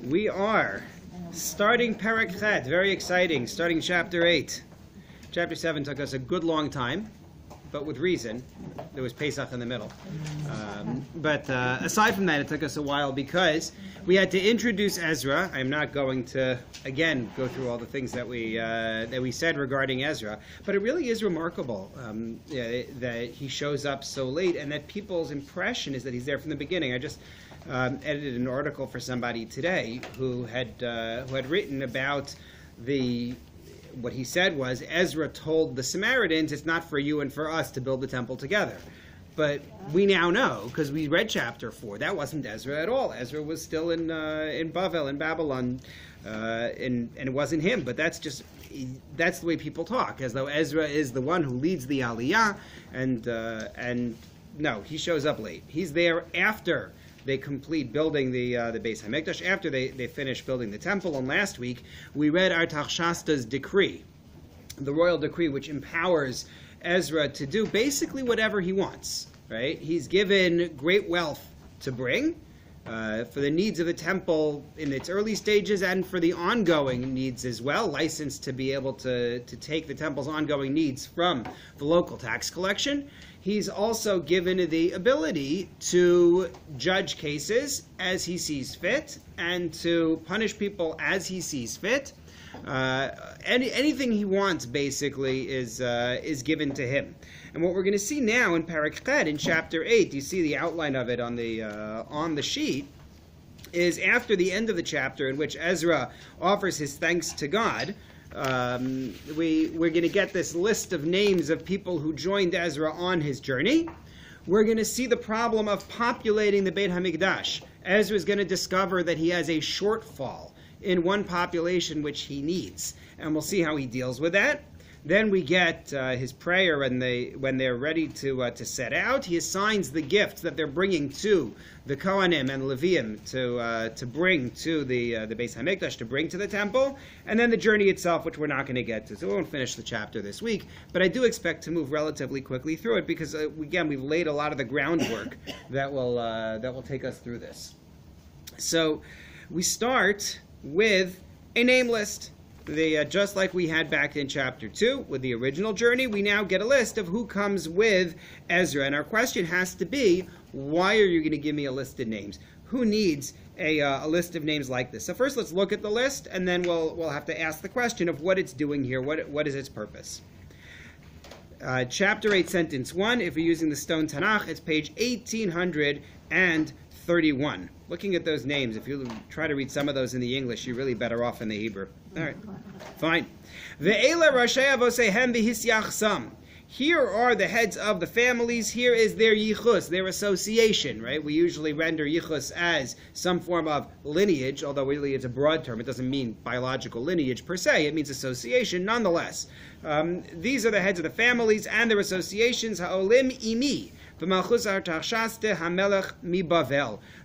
We are starting Perek Chet, very exciting, starting chapter 8. Chapter 7 took us a good long time, but with reason. There was Pesach in the middle. But aside from that, it took us a while because we had to introduce Ezra. I'm not going to, again, go through all the things that we said regarding Ezra, but it really is remarkable that he shows up so late and that people's impression is that he's there from the beginning. I just edited an article for somebody today who had written about what he said was, Ezra told the Samaritans, it's not for you and for us to build the temple together. But we now know, because we read chapter 4, that wasn't Ezra at all. Ezra was still in Bavel, in Babylon, and it wasn't him. But that's the way people talk, as though Ezra is the one who leads the Aliyah, and no, he shows up late. He's there after they complete building the Beis HaMikdash, after they finish building the temple. And last week, we read Artaxerxes' decree, the royal decree, which empowers Ezra to do basically whatever he wants, right? He's given great wealth to bring for the needs of the temple in its early stages and for the ongoing needs as well, licensed to be able to take the temple's ongoing needs from the local tax collection. He's also given the ability to judge cases as he sees fit and to punish people as he sees fit. Anything he wants, basically, is given to him. And what we're going to see now in Perek Chet, in chapter 8, you see the outline of it on the sheet, is after the end of the chapter in which Ezra offers his thanks to God. We're going to get this list of names of people who joined Ezra on his journey. We're going to see the problem of populating the Beit HaMikdash. Ezra is going to discover that he has a shortfall in one population which he needs, and we'll see how he deals with that. Then we get his prayer when they're ready to set out. He assigns the gifts that they're bringing to the Kohanim and Leviyim to bring to the Beis HaMikdash, to bring to the temple, and then the journey itself, which we're not going to get to. So we won't finish the chapter this week, but I do expect to move relatively quickly through it because again we've laid a lot of the groundwork that will take us through this. So we start with a name list. Just like we had back in chapter 2 with the original journey, we now get a list of who comes with Ezra. And our question has to be, why are you going to give me a list of names? Who needs a list of names like this? So first let's look at the list, and then we'll have to ask the question of what it's doing here. What is its purpose? Chapter 8, sentence 1, if you're using the Stone Tanakh, it's page 1831. Looking at those names, if you try to read some of those in the English, you're really better off in the Hebrew. All right, fine. Ve'ela rashei avosehem v'hisyachsam. Here are the heads of the families. Here is their yichus, their association, right? We usually render yichus as some form of lineage, although really it's a broad term. It doesn't mean biological lineage per se. It means association nonetheless. These are the heads of the families and their associations. Ha'olim imi.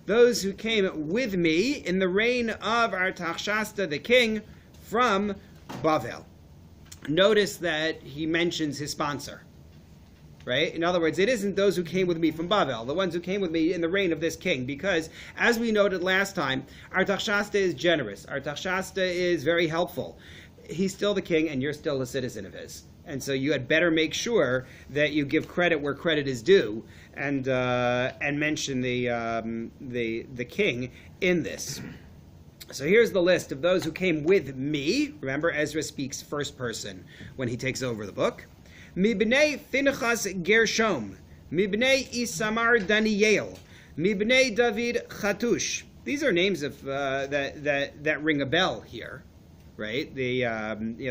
Those who came with me in the reign of Artaxerxes the king from Bavel. Notice that he mentions his sponsor, right? In other words, it isn't those who came with me from Bavel, the ones who came with me in the reign of this king, because as we noted last time, Artaxerxes is generous. Artaxerxes is very helpful. He's still the king and you're still a citizen of his. And so you had better make sure that you give credit where credit is due, and mention the king in this. So here's the list of those who came with me. Remember, Ezra speaks first person when he takes over the book. Mibnei Phinehas Gershom, Mibnei Isamar Daniel, Mibnei David Chatush. These are names of that ring a bell here. Right, the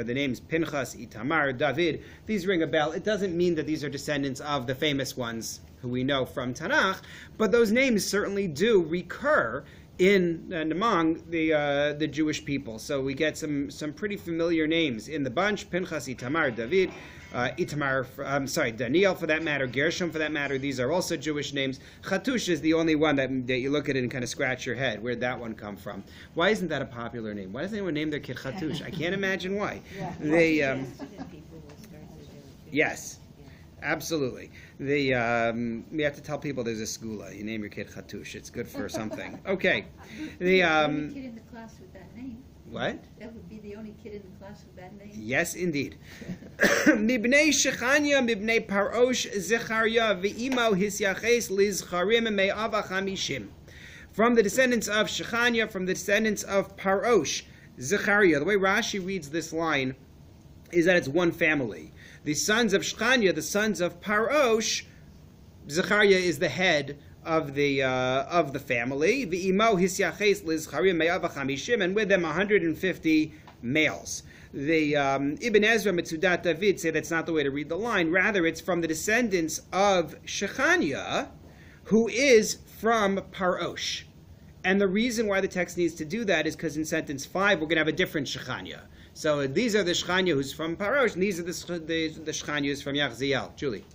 names Pinchas, Itamar, David, these ring a bell. It doesn't mean that these are descendants of the famous ones who we know from Tanakh, but those names certainly do recur in and among the Jewish people. So we get some pretty familiar names in the bunch: Pinchas, Itamar, David, Daniel for that matter, Gershom for that matter. These are also Jewish names. Chatush is the only one that you look at it and kind of scratch your head. Where'd that one come from? Why isn't that a popular name? Why does anyone name their kid Chatush? I can't imagine why. Yes. Absolutely. We have to tell people there's a skula. You name your kid Chatush. It's good for something. Okay. The only kid in the class with that name. What? That would be the only kid in the class with that name. Yes, indeed. Mibnei Shechania, Mibnei Parosh, Zechariah, Ve'imo Hisyaches, Lizcharim, Me'ava Chamishim. From the descendants of Shechania, from the descendants of Parosh, Zechariah. The way Rashi reads this line is that it's one family. The sons of Shechania, the sons of Parosh, Zechariah is the head of the family. Ve'imo Hisyaches Lizcharim Me'ava Chamishim, and with them 150 males. The Ibn Ezra Mitzudat David say that's not the way to read the line. Rather, it's from the descendants of Shechania, who is from Parosh. And the reason why the text needs to do that is because in sentence 5 we're going to have a different Shechania. So these are the Shechania who's from Parosh, and these are the Shechania who's from Yachziel. Julie.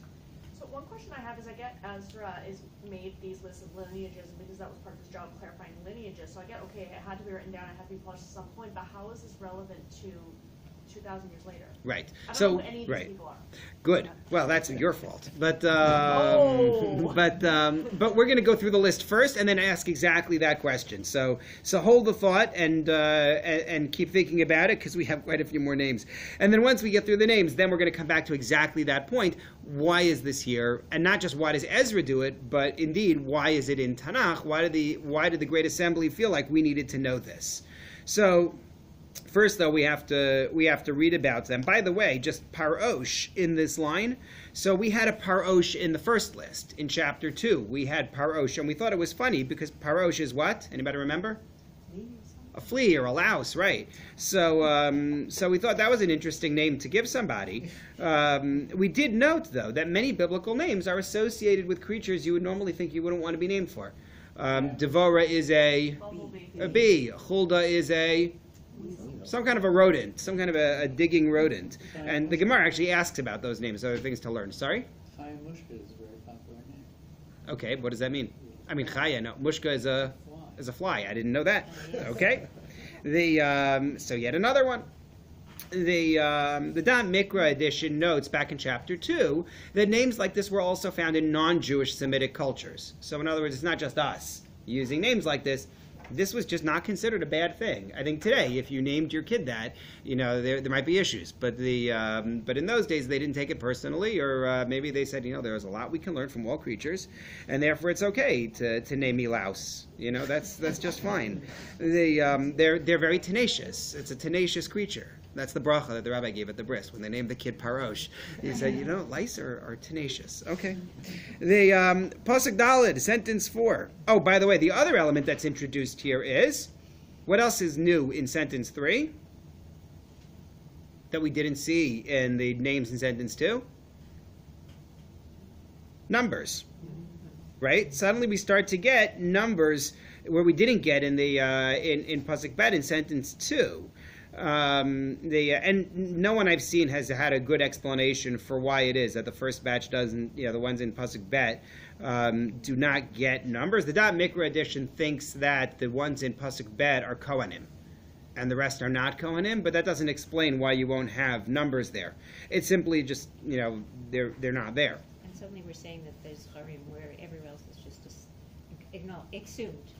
So one question I have is, I get Ezra is made these lists of lineages, and because that was part of his job, clarifying lineages. So I get, okay, it had to be written down, it had to be published at some point, but how is this relevant to 2,000 years later? Right. I don't know who any of these people are. Good. Well, that's your fault. But Oh. but we're going to go through the list first and then ask exactly that question. So hold the thought and keep thinking about it, because we have quite a few more names. And then once we get through the names, then we're going to come back to exactly that point. Why is this here? And not just why does Ezra do it, but indeed why is it in Tanakh? Why did the Great Assembly feel like we needed to know this? So first, though, we have to read about them. By the way, just Parosh in this line. So we had a Parosh in the first list. In chapter 2, we had Parosh, and we thought it was funny because Parosh is what? Anybody remember? A flea or a louse, right? So we thought that was an interesting name to give somebody. We did note, though, that many biblical names are associated with creatures you would normally think you wouldn't want to be named for. Devorah is a bee. Huldah is some kind of a rodent, some kind of a digging rodent. And the Gemara actually asks about those names, other things to learn. Sorry? Chaya Mushka is a very popular name. Okay, what does that mean? I mean, Chaya, no. Mushka is a fly. I didn't know that. Okay. So yet another one. The Dam Mikra edition notes back in chapter 2 that names like this were also found in non-Jewish Semitic cultures. So in other words, it's not just us using names like this. This was just not considered a bad thing. I think today, if you named your kid that, there might be issues. But but in those days, they didn't take it personally, or maybe they said, there's a lot we can learn from all creatures, and therefore it's okay to name me Louse. That's just fine. They're very tenacious. It's a tenacious creature. That's the bracha that the rabbi gave at the bris when they named the kid Parosh. He said, lice are tenacious. Okay. The Pasuk Daled, sentence 4. Oh, by the way, the other element that's introduced here is, what else is new in sentence 3 that we didn't see in the names in sentence 2? Numbers. Right? Suddenly we start to get numbers where we didn't get in the in Pasuk Bet in sentence 2. And no one I've seen has had a good explanation for why it is that the first batch doesn't, the ones in Pasuk Bet do not get numbers. The Dam Mikra edition thinks that the ones in Pasuk Bet are Kohanim, and the rest are not Kohanim, but that doesn't explain why you won't have numbers there. It's simply just, they're not there. And suddenly we're saying that there's Harim where everywhere else is just assumed.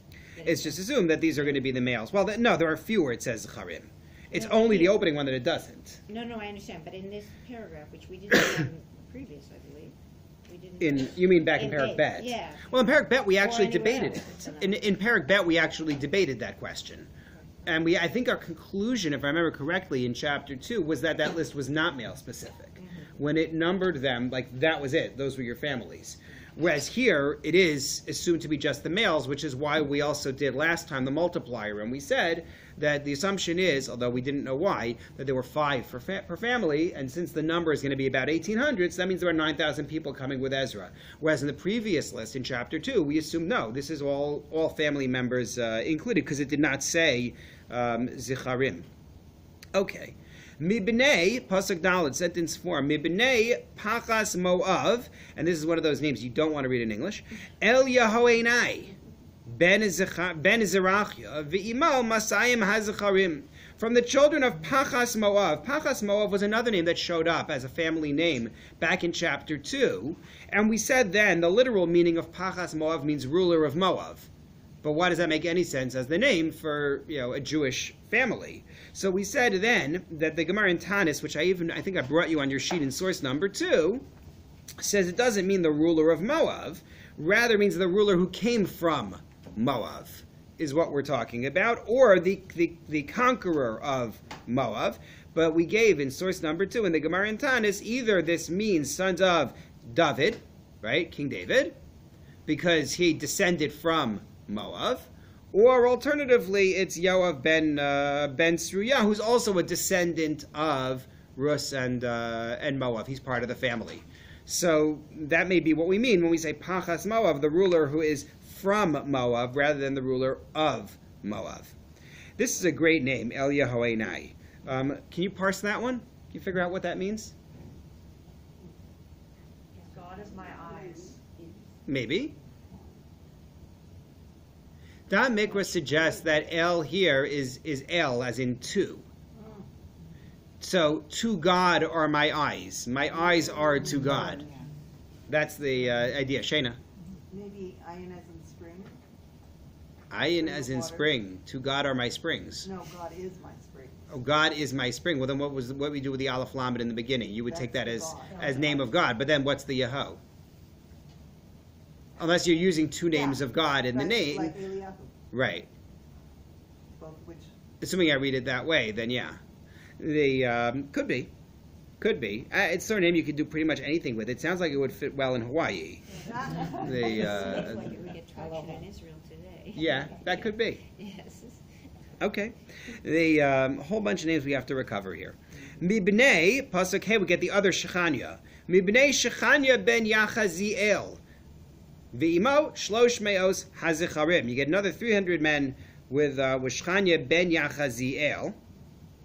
It's just assumed that these are going to be the males. Well, no, there are fewer, it says Harim. It's only the opening one that it doesn't. No, I understand. But in this paragraph, which we didn't have in previous, I believe, we didn't. You mean back in Perek Bet? Yeah. Well, in Perek Bet we actually anywhere debated else. it. In Perek Bet we actually debated that question, and I think our conclusion, if I remember correctly, in chapter 2 was that list was not male specific. Mm-hmm. When it numbered them, that was it. Those were your families. Whereas here, it is assumed to be just the males, which is why we also did last time the multiplier. And we said that the assumption is, although we didn't know why, that there were 5 per family. And since the number is going to be about 1,800, so that means there are 9,000 people coming with Ezra. Whereas in the previous list, in chapter 2, we assumed, no, this is all family members included, because it did not say Zicharim. Okay. Mibnei, Pasuk Daled, sentence 4, Mibnei Pachas Moav, and this is one of those names you don't want to read in English, El Yahoenai, ben Zerachia, ve'imo Masayim hazacharim. From the children of Pachas Moav. Pachas Moav was another name that showed up as a family name back in chapter 2. And we said then the literal meaning of Pachas Moav means ruler of Moav. But why does that make any sense as the name for a Jewish family? So we said then that the Gemara in Tanis, which I think I brought you on your sheet in source number 2, says it doesn't mean the ruler of Moav, rather means the ruler who came from Moav is what we're talking about, or the conqueror of Moav. But we gave in source number 2 in the Gemara in Tanis, either this means sons of David, right, King David, because he descended from Moav, or alternatively it's Yoav ben Sruya, who's also a descendant of Rus and Moav. He's part of the family. So that may be what we mean when we say Pachas Moav, the ruler who is from Moav rather than the ruler of Moav. This is a great name, El Yehoenai. Can you parse that one? Can you figure out what that means? God is my eyes. Maybe. Da Mikra suggests that El here is El, as in two. So, to God are my eyes. My eyes are to God. That's the idea. Shayna? Maybe ayin as in spring? Ayin as in spring. To God are my springs. No, God is my spring. Oh, God is my spring. Well, then what we do with the Aleph Lamed in the beginning? You would take that as name of God. But then what's the Yeho? Unless you're using two names of God in the name. Like Eliyahu. Right. Both which... Assuming I read it that way, then yeah. The could be. It's sort of name you could do pretty much anything with. It sounds like it would fit well in Hawaii. Seems like it would get traction in Israel today. Yeah, that could be. Yes. Okay. The whole bunch of names we have to recover here. Mibnei, pasuk hey, we get the other Shechanya. Mibnei Shechanya ben Yachaziel. Ve'imo shlosh me'os hazicharim. You get another 300 men with Shechanya ben Yachaziel.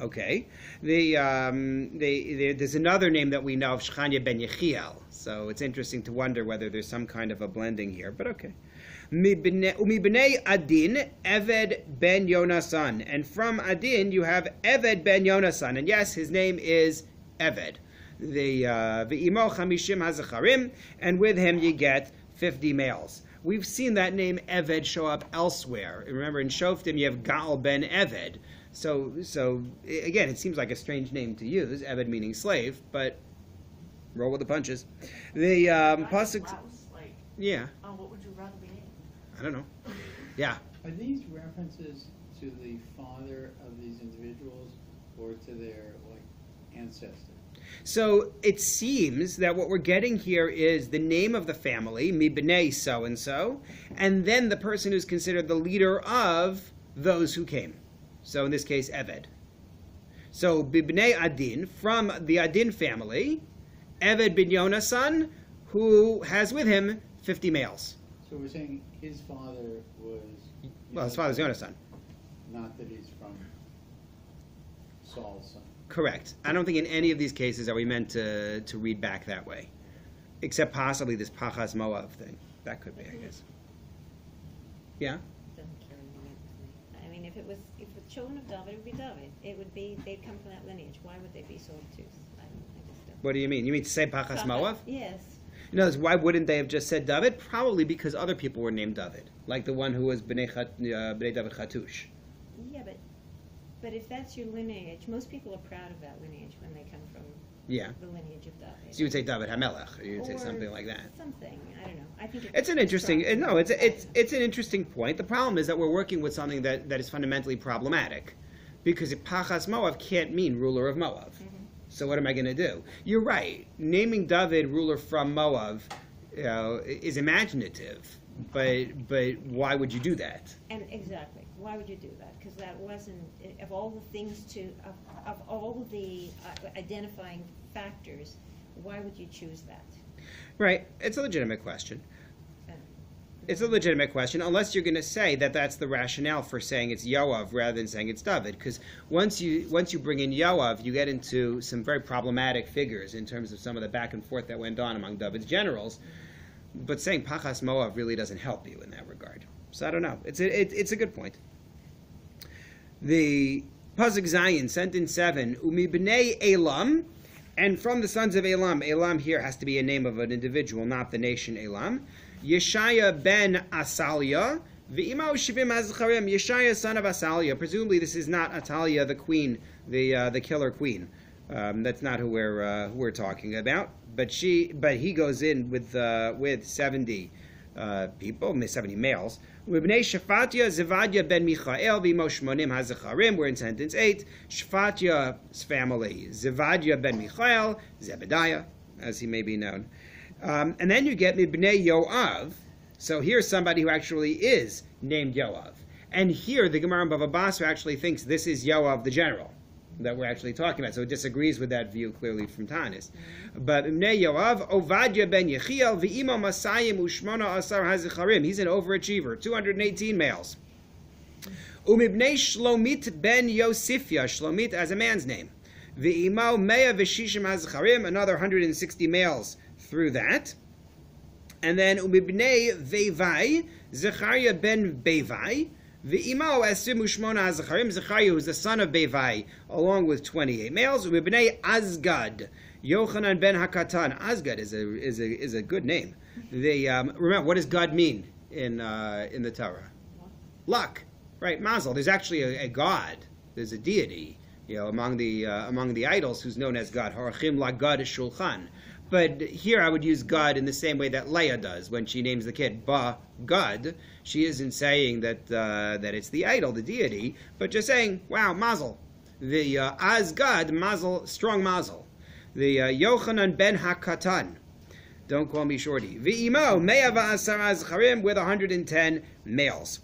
Okay. There's another name that we know of, Shechanya ben Yechiel. So it's interesting to wonder whether there's some kind of a blending here, but okay. Umibnei Adin, Eved ben Yonasan. And from Adin, you have Eved ben Yonasan. And yes, his name is Eved. Ve'imo chamishim hazacharim. And with him, you get 50 males. We've seen that name Eved show up elsewhere. Remember, in Shoftim, you have Gaal ben Eved. So again, it seems like a strange name to use, Eved meaning slave, but roll with the punches. The pasuk, yeah. What would you rather be named? I don't know. Yeah. Are these references to the father of these individuals or to their ancestor? So it seems that what we're getting here is the name of the family, Mibnei so and so, and then the person who's considered the leader of those who came. So in this case, Eved. So Bibnei Adin, from the Adin family, Eved bin Yonasan, who has with him 50 males. So we're saying his father was... Well, his father's Yonasan. Not that he's from Saul's son. Correct. I don't think in any of these cases are we meant to read back that way. Except possibly this Pachas Moav thing. That could be, I guess. Yeah? Doesn't carry the name with me. I mean, if the children of David, it would be David. They'd come from that lineage. Why would they be so obtuse? I just don't. What do you mean? You mean to say Pachas Moav? Yes. No, why wouldn't they have just said David? Probably because other people were named David. Like the one who was Bnei David Chatush. Yeah, but if that's your lineage, most people are proud of that lineage when they come from the lineage of David. So you would say David HaMelech, or you would say something like that. Something, I don't know. I think it's an interesting. No, it's an interesting point. The problem is that we're working with something that is fundamentally problematic, because Pachas Moav can't mean ruler of Moav. Mm-hmm. So what am I going to do? You're right. Naming David ruler from Moav, is imaginative, but why would you do that? And exactly. Why would you do that? Because that wasn't, of all the things of all the identifying factors, why would you choose that? Right. It's a legitimate question. It's a legitimate question, unless you're going to say that that's the rationale for saying it's Yoav rather than saying it's David. Because once you bring in Yoav, you get into some very problematic figures in terms of some of the back and forth that went on among David's generals. But saying Pachas Moav really doesn't help you in that regard. So I don't know. It's a good point. The Pasuk Zayin, sentence 7, Umi b'nei Elam, and from the sons of Elam. Elam here has to be a name of an individual, not the nation Elam. Yeshaya ben Asalia, v'imau shivim azcharim. Yeshaya, son of Asalia. Presumably this is not Atalia, the queen, the killer queen. That's not who we're talking about. But he goes in with 70 people, 70 males. Ubnei Shefatia Zevadia ben Michael v'imo shmonim hazacharim. We're in sentence 8. Shefatia's family, Zevadia ben Michael, Zebediah, as he may be known. And then you get Mibnei Yoav. So here's somebody who actually is named Yoav. And here the Gemara in Bava Basra actually thinks this is Yoav the general that we're actually talking about. So it disagrees with that view clearly from Tanis. But Mibnei Yoav, Ovadia ben Yechiel, v'imo Masayim u'shmona asar hazicharim. He's an overachiever, 218 males. Umibnei Shlomit ben Yosifia, Shlomit as a man's name. V'imau Mea v'shishim hazicharim, another 160 males through that. And then Umibnei Vevai, Zechariah ben Bevai, V'imau esim u'shmona hazacharim. Zechariah, who's the son of Bevai, along with 28 males. Umibnei Azgad, Yochanan ben Hakatan. Azgad is a good name. They remember, what does God mean in the Torah? Luck, right? Mazel. There's actually a God. There's a deity, among the idols, who's known as God. Harachim lagad shulchan. But here I would use God in the same way that Leah does when she names the kid Ba God. She isn't saying that it's the idol, the deity, but just saying, wow, mazel. The Az God, mazel, strong mazel. The Yochanan ben Hakatan. Don't call me shorty. V'imo Mea v'asar azcharim, with 110 males.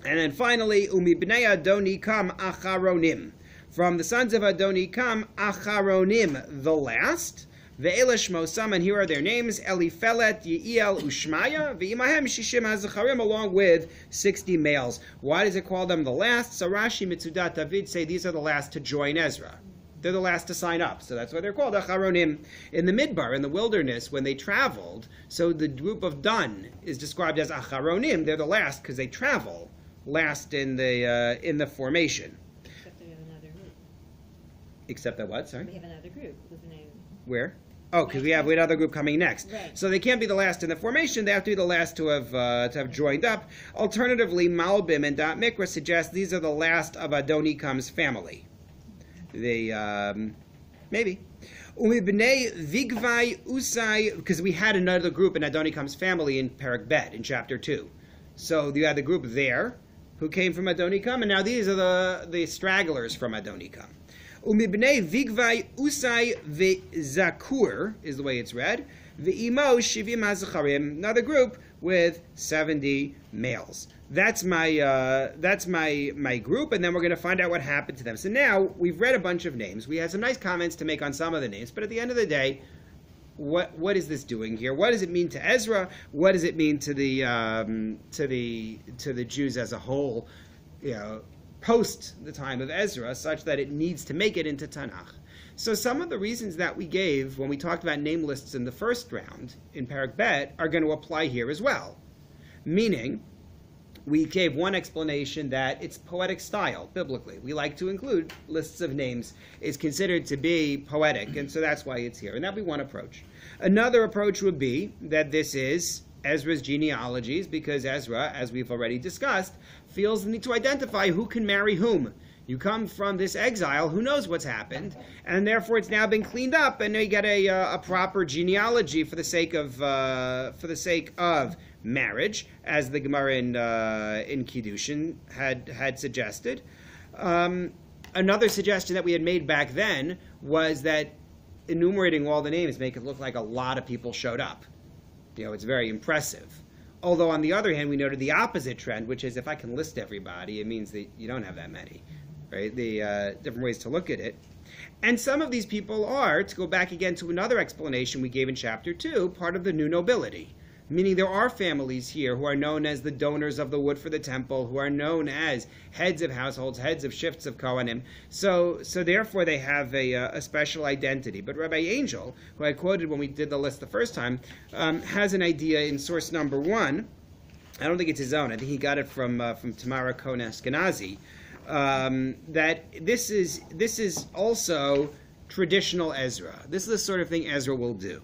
And then finally, Umi b'nei Adonikam acharonim. From the sons of Adonikam, acharonim, the last. Ve'ela shmosam, and here are their names: Eliphelet, Ye'iel, Ushmaya, ve'imahem shishim hazacharim, along with 60 males. Why does it call them the last? So Rashi, Mitzudat, David say these are the last to join Ezra. They're the last to sign up, so that's why they're called Acharonim. In the Midbar, in the wilderness, when they traveled, so the group of Dan is described as Acharonim. They're the last because they travel last in the formation. Except we have another group. Except that what? Sorry. We have another group with the name. Where? Oh, because we have another group coming next. Right. So they can't be the last in the formation. They have to be the last to have joined up. Alternatively, Malbim and Dot Mikra suggest these are the last of Adonikam's family. They maybe. Umibnei Vigvai Usai, because we had another group in Adonikam's family in Perek Bet in chapter 2. So you had the group there who came from Adonikam, and now these are the stragglers from Adonikam. Umibnei Vigvai Usai Vezakur is the way it's read. Ve'imo Shivim Hazacharim, another group with 70 males. That's my group, and then we're going to find out what happened to them. So now we've read a bunch of names. We had some nice comments to make on some of the names, but at the end of the day, what is this doing here? What does it mean to Ezra? What does it mean to the Jews as a whole? Post the time of Ezra, such that it needs to make it into Tanakh. So some of the reasons that we gave when we talked about name lists in the first round in Perek Bet are going to apply here as well. Meaning, we gave one explanation that it's poetic style, biblically. We like to include lists of names. It's considered to be poetic, and so that's why it's here. And that would be one approach. Another approach would be that this is Ezra's genealogies, because Ezra, as we've already discussed, feels the need to identify who can marry whom. You come from this exile, who knows what's happened, and therefore it's now been cleaned up, and you get a proper genealogy for the sake of marriage, as the Gemara in Kiddushin had suggested. Another suggestion that we had made back then was that enumerating all the names make it look like a lot of people showed up. It's very impressive. Although on the other hand, we noted the opposite trend, which is if I can list everybody, it means that you don't have that many, right? The different ways to look at it. And some of these people are, to go back again to another explanation we gave in chapter 2, part of the new nobility. Meaning there are families here who are known as the donors of the wood for the temple, who are known as heads of households, heads of shifts of Kohanim. So therefore they have a special identity. But Rabbi Angel, who I quoted when we did the list the first time, has an idea in source number 1, I don't think it's his own. I think he got it from Tamara Cohn Ashkenazi. That this is also traditional Ezra. This is the sort of thing Ezra will do.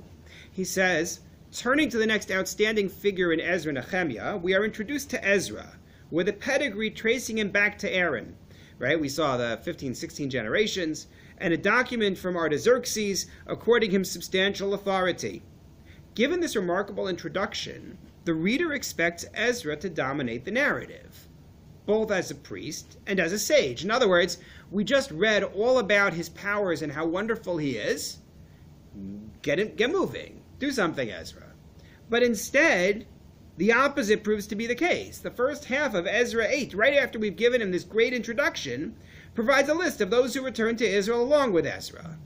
He says, turning to the next outstanding figure in Ezra+Nechemiah, we are introduced to Ezra, with a pedigree tracing him back to Aaron. Right? We saw the 15, 16 generations, and a document from Artaxerxes according him substantial authority. Given this remarkable introduction, the reader expects Ezra to dominate the narrative, both as a priest and as a sage. In other words, we just read all about his powers and how wonderful he is. Get moving. Do something, Ezra. But instead, the opposite proves to be the case. The first half of Ezra 8, right after we've given him this great introduction, provides a list of those who returned to Israel along with Ezra.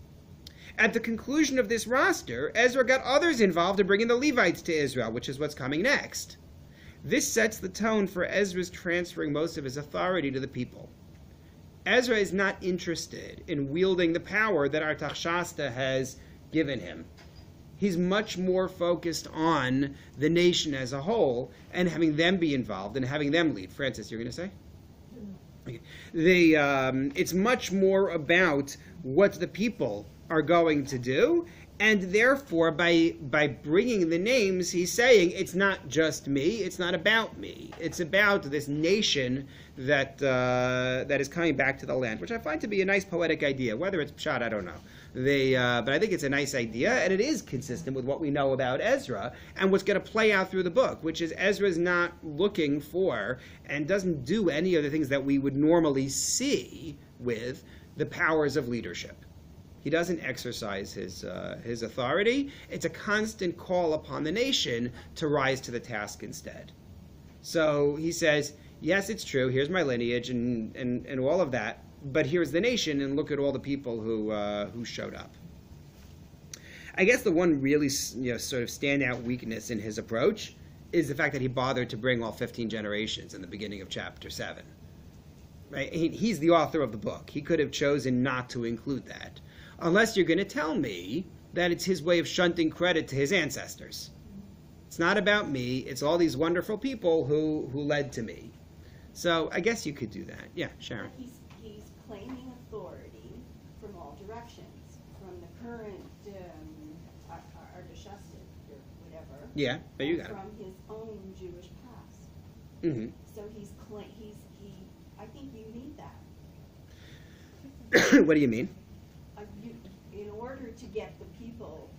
At the conclusion of this roster, Ezra got others involved in bringing the Levites to Israel, which is what's coming next. This sets the tone for Ezra's transferring most of his authority to the people. Ezra is not interested in wielding the power that Artaxerxes has given him. He's much more focused on the nation as a whole and having them be involved and having them lead. Francis, you're going to say? Okay. It's much more about what the people are going to do, and therefore by bringing the names, he's saying it's not just me, it's not about me, it's about this nation that is coming back to the land, which I find to be a nice poetic idea. Whether it's pshat, I don't know. But I think it's a nice idea, and it is consistent with what we know about Ezra and what's going to play out through the book, which is Ezra's not looking for and doesn't do any of the things that we would normally see with the powers of leadership. He doesn't exercise his authority. It's a constant call upon the nation to rise to the task instead. So he says, yes, it's true, here's my lineage and all of that, but here's the nation, and look at all the people who showed up. I guess the one really sort of standout weakness in his approach is the fact that he bothered to bring all 15 generations in the beginning of chapter 7. Right? He's the author of the book. He could have chosen not to include that. Unless you're going to tell me that it's his way of shunting credit to his ancestors. It's not about me, it's all these wonderful people who led to me. So I guess you could do that. Yeah, Sharon. He's claiming authority from all directions, from the current Artaxerxes or whatever. Yeah, but you got it. From his own Jewish past. Mm-hmm. So I think you need that. What do you mean? In order to get the people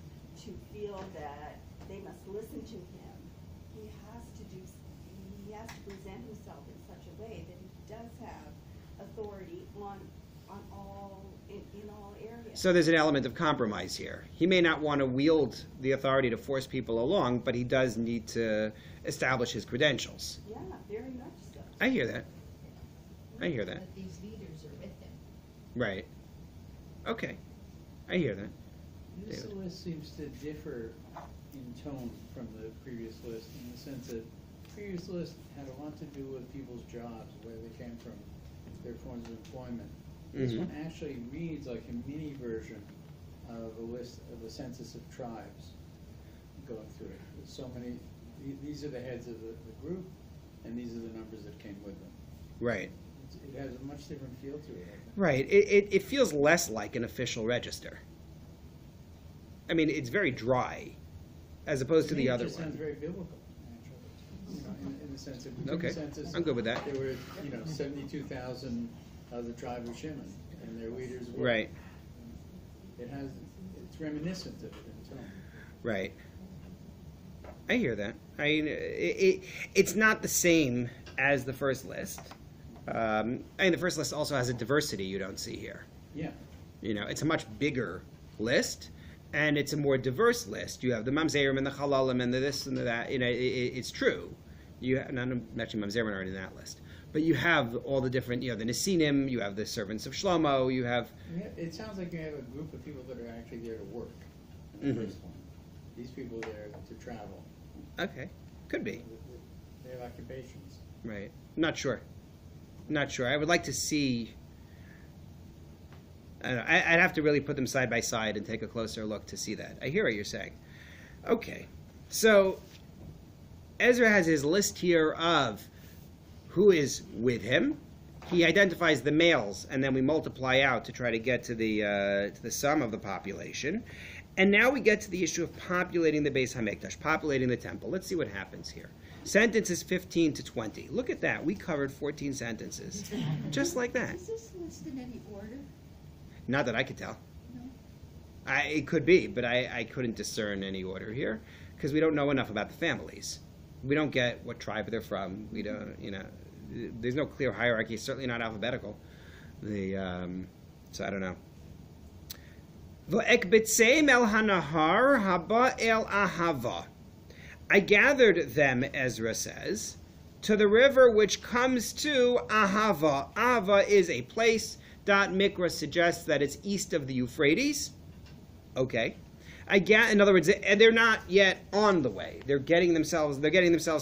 to feel that they must listen to him, he has to present himself in such a way that he does have authority in all areas. So there's an element of compromise here. He may not want to wield the authority to force people along, but he does need to establish his credentials. Yeah, very much so. I hear that. I hear that. But these leaders are with him. Right. Okay. I hear that. This David. list seems to differ in tone from the previous list, in the sense that the previous list had a lot to do with people's jobs, where they came from, their forms of employment. This Mhm. one actually reads like a mini version of a list of a census of tribes going through it. There's so many, these are the heads of the group, and these are the numbers that came with them. Right. It has a much different feel to it. Right. It feels less like an official register. I mean, it's very dry, as opposed to the other It just sounds one. very biblical, actually, in the sense that we took Okay. the census. I'm good with that. There were, 72,000 of the tribe of Shimon, and their leaders were. Right. It's reminiscent of it in tone. Right. I hear that. I mean, it's not the same as the first list. The first list also has a diversity you don't see here. Yeah. It's a much bigger list, and it's a more diverse list. You have the mamzerim and the chalalim and the this and the that. It's true. Actually, mamzerim aren't in that list, but you have all the different. The Nesinim. You have the servants of Shlomo. You have. Yeah, it sounds like you have a group of people that are actually there to work. In the Mhm. first one, these people are there to travel. Okay, could be. They have occupations. Right. Not sure. I would like to see. I don't know, I'd have to really put them side by side and take a closer look to see that. I hear what you're saying. Okay. So Ezra has his list here of who is with him. He identifies the males, and then we multiply out to try to get to the sum of the population. And now we get to the issue of populating the Beis HaMikdash, populating the temple. Let's see what happens here. Sentences 15 to 20. Look at that. We covered 14 sentences. Just like that. Is this list in any order? Not that I could tell. No? It could be, but I couldn't discern any order here because we don't know enough about the families. We don't get what tribe they're from. We don't, there's no clear hierarchy. It's certainly not alphabetical. So I don't know. V'ekbetzem el hanahar haba el ahava. I gathered them, Ezra says, to the river which comes to Ahava. Ahava is a place. Mikra suggests that it's east of the Euphrates. Okay. In other words, they're not yet on the way. They're getting themselves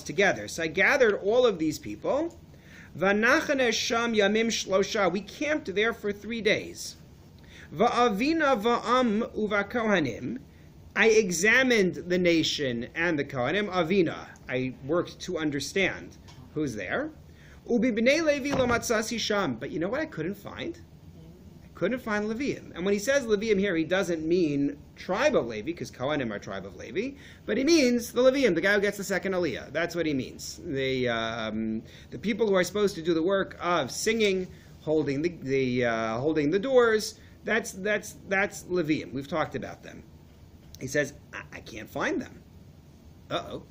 together. So I gathered all of these people. V'nachane sham yamim shlosha. We camped there for 3 days. Va'avina va'am uvakohanim. I examined the nation and the Kohanim. Avina. I worked to understand who's there. Ubi b'nei Levi lo matzasi sham. But you know what I couldn't find? I couldn't find Leviyim. And when he says Leviyim here, he doesn't mean tribe of Levi, because Kohanim are tribe of Levi, but he means the Leviyim, the guy who gets the second Aliyah. That's what he means. The people who are supposed to do the work of singing, holding the doors. That's Leviyim. We've talked about them. He says, I can't find them. Uh-oh.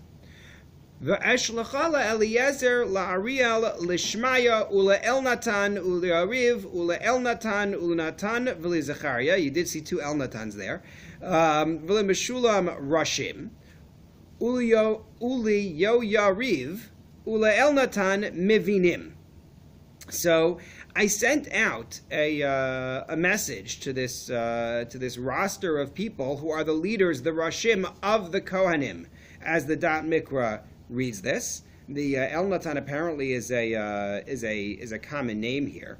V'eshlachala Eliezer la'Ariel l'Shmaya ula Elnatan ula Ariv ula Elnatan ula Natan v'li Zechariah. You did see 2 Elnatans there. V'li Meshulam Rashim uli Yoyariv ula Elnatan Mivinim. So I sent out a message to this roster of people who are the leaders, the Rashim of the Kohanim, as the Dat Mikra reads this. The El Natan apparently is a common name here,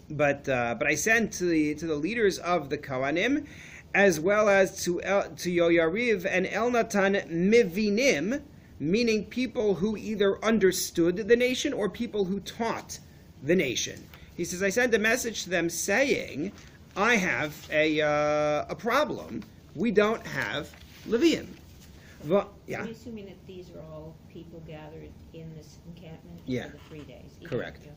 but I sent to the leaders of the Kohanim, as well as to Yoyariv and El Natan Mivinim, meaning people who either understood the nation or people who taught the nation. He says, I sent a message to them saying, I have a problem. We don't have Leviyim. Yeah. Are you assuming that these are all people gathered in this encampment Yeah. for the 3 days? Correct.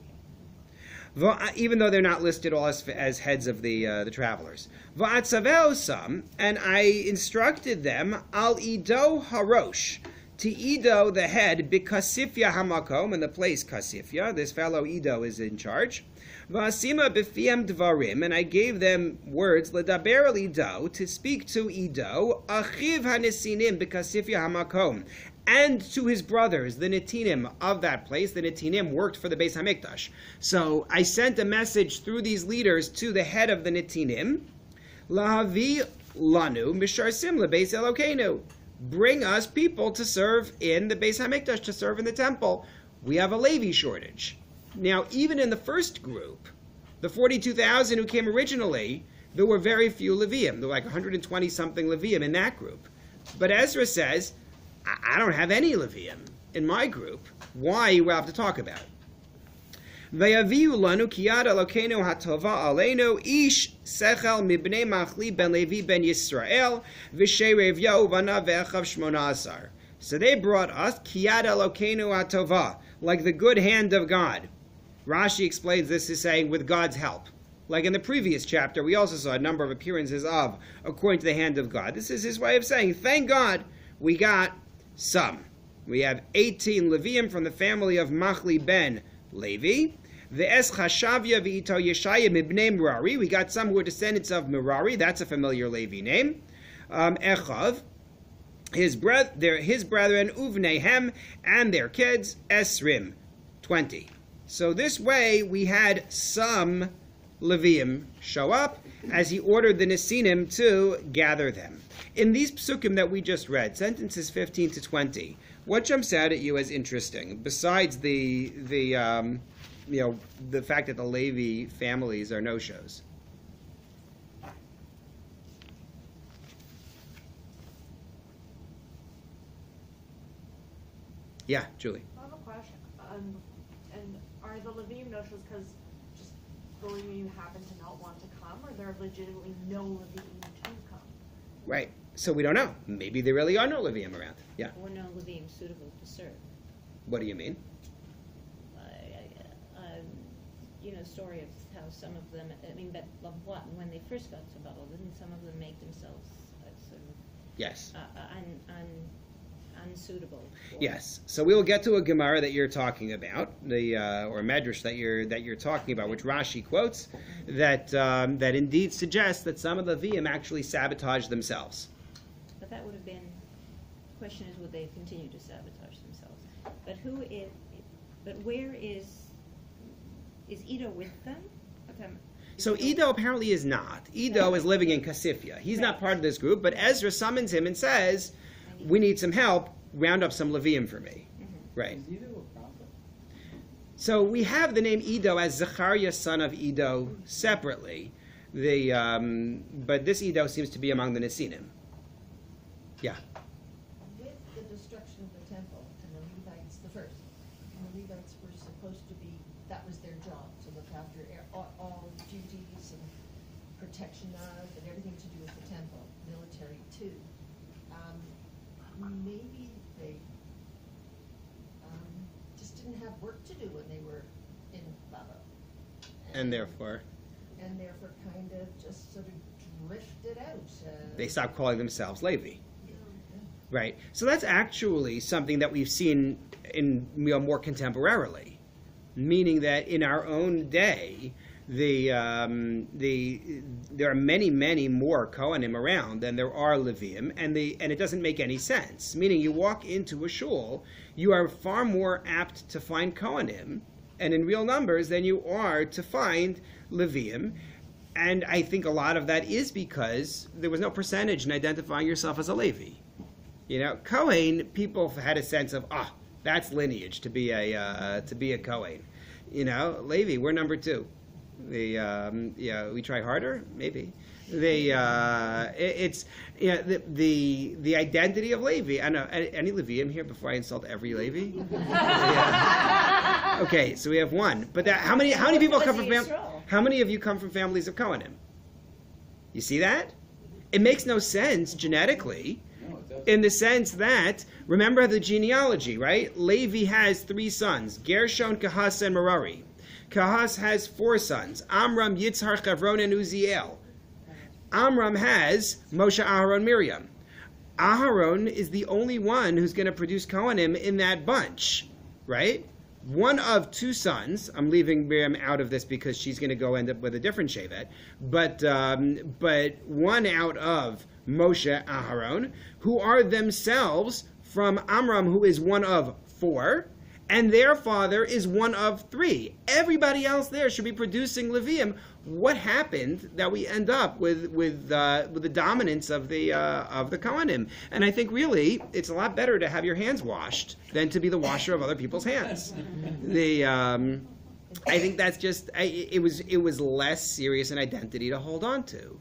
Okay. Even though they're not listed all as heads of the travelers. Va'atzaveo and I instructed them, al ido harosh, to Ido, the head, b'kasifya hamakom, in the place Kasifya. This fellow Ido is in charge. V'asima b'fiem dvarim, and I gave them words, l'daber al Ido, to speak to Ido, achiv hanesinim b'kasifya hamakom, and to his brothers, the Netinim of that place. The Netinim worked for the Beis HaMikdash. So I sent a message through these leaders to the head of the Netinim, lahavi lanu misharsim lebeis Elokeinu. Bring us people to serve in the Beis HaMikdash, to serve in the temple. We have a Levi shortage. Now, even in the first group, the 42,000 who came originally, there were very few Leviyim. There were like 120-something Leviyim in that group. But Ezra says, I don't have any Leviyim in my group. Why, you will have to talk about. Vayaviu lanu kiyad Elokeinu hatova aleinu ish sechel mibnei machli ben Levi ben Yisrael v'sherev Yehovana ve'echav shmona asar. So they brought us kiyad Elokeinu hatova, like the good hand of God. Rashi explains this as saying with God's help. Like in the previous chapter, we also saw a number of appearances of according to the hand of God. This is his way of saying, thank God we got some. We have 18 Leviyim from the family of Machli ben Levi. Ve'es Chashavya ve'ito Yeshaya mibnei Merari. We got some who are descendants of Merari. That's a familiar Levi name. Echav, his brethren, Uvnehem, and their kids, Esrim, 20. So this way we had some Leviyim show up as he ordered the Nesinim to gather them. In these psukim that we just read, sentences 15 to 20, what jumps out at you as interesting, besides the fact that the Levi families are no-shows? Yeah, Julie. I have a question. And are the Leviyim no-shows because just the Leviyim happen to not want to come, or there are legitimately no Leviyim to come? Right. So we don't know. Maybe there really are no Leviyim around. Yeah. Or no Leviyim suitable to serve. What do you mean? Story of how some of them, but when they first got to Babel, didn't some of them make themselves sort of Yes. unsuitable? Yes. So we will get to a Gemara that you're talking about, or a Medrash that you're talking about, which Rashi quotes, that indeed suggests that some of the Leviyim actually sabotage themselves. But that would have been. The question is, would they continue to sabotage themselves? But where is Edo with them? So Edo apparently is not. Edo is living in Kasifia. He's not part of this group, but Ezra summons him and says, we need some help, round up some Leviyim for me. Right. Is Edo a prophet? So we have the name Edo as Zechariah, son of Edo, separately. But this Edo seems to be among the Nesinim. Yeah. With the destruction of the temple and the Levites, the Levites were supposed to be, that was their job, to look after all duties and protection of and everything to do with the temple, military too. Maybe they just didn't have work to do when they were in Babel. And therefore kind of just sort of drifted out. they stopped calling themselves Levi. Yeah. Right. So that's actually something that we've seen in more contemporarily, meaning that in our own day, there are many, many more Kohanim around than there are Leviyim, and it doesn't make any sense. Meaning, you walk into a shul, you are far more apt to find Kohanim, and in real numbers, than you are to find Leviyim. And I think a lot of that is because there was no percentage in identifying yourself as a Levi. Kohen, people had a sense of, that's lineage to be a Kohen. Levi, we're number 2. We try harder, maybe. The identity of Levi. I know any Leviyim here before I insult every Levi. Okay, so we have one. But how many people come from How many of you come from families of Kohanim? You see that? It makes no sense genetically. In the sense that, remember the genealogy, right? Levi has 3 sons, Gershon, Kahas, and Merari. Kahas has 4 sons, Amram, Yitzhar, Chevron, and Uziel. Amram has Moshe, Aharon, Miriam. Aharon is the only one who's going to produce Kohanim in that bunch, right? One of 2 sons, I'm leaving Miriam out of this because she's going to go end up with a different Shevet, but one out of Moshe, Aharon, who are themselves from Amram, who is one of 4, and their father is one of 3. Everybody else there should be producing Leviyim. What happened that we end up with the dominance of the Kohanim? And I think really it's a lot better to have your hands washed than to be the washer of other people's hands. I think that's just it was less serious an identity to hold on to.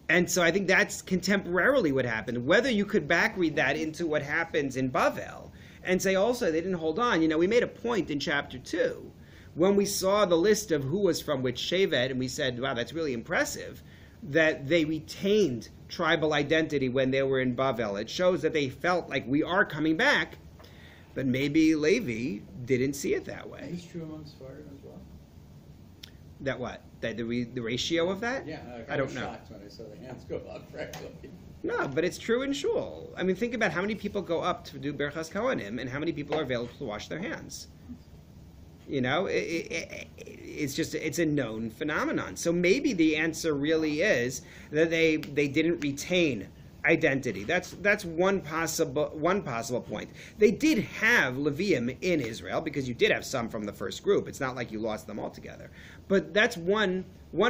And so I think that's contemporarily what happened. Whether you could backread that into what happens in Bavel and say also they didn't hold on. We made a point in chapter 2 when we saw the list of who was from which Shevet, and we said, wow, that's really impressive, that they retained tribal identity when they were in Bavel. It shows that they felt like we are coming back, but maybe Levi didn't see it that way. Is this true among Sfardim as well? That what? That the ratio of that? Yeah, I don't know. Shocked when I saw the hands go up regularly. No, but it's true in shul. I mean, think about how many people go up to do Berchas Kohanim and how many people are available to wash their hands. It's a known phenomenon. So maybe the answer really is that they didn't retain identity. That's one possible point. They did have Leviyim in Israel because you did have some from the first group. It's not like you lost them altogether. But that's one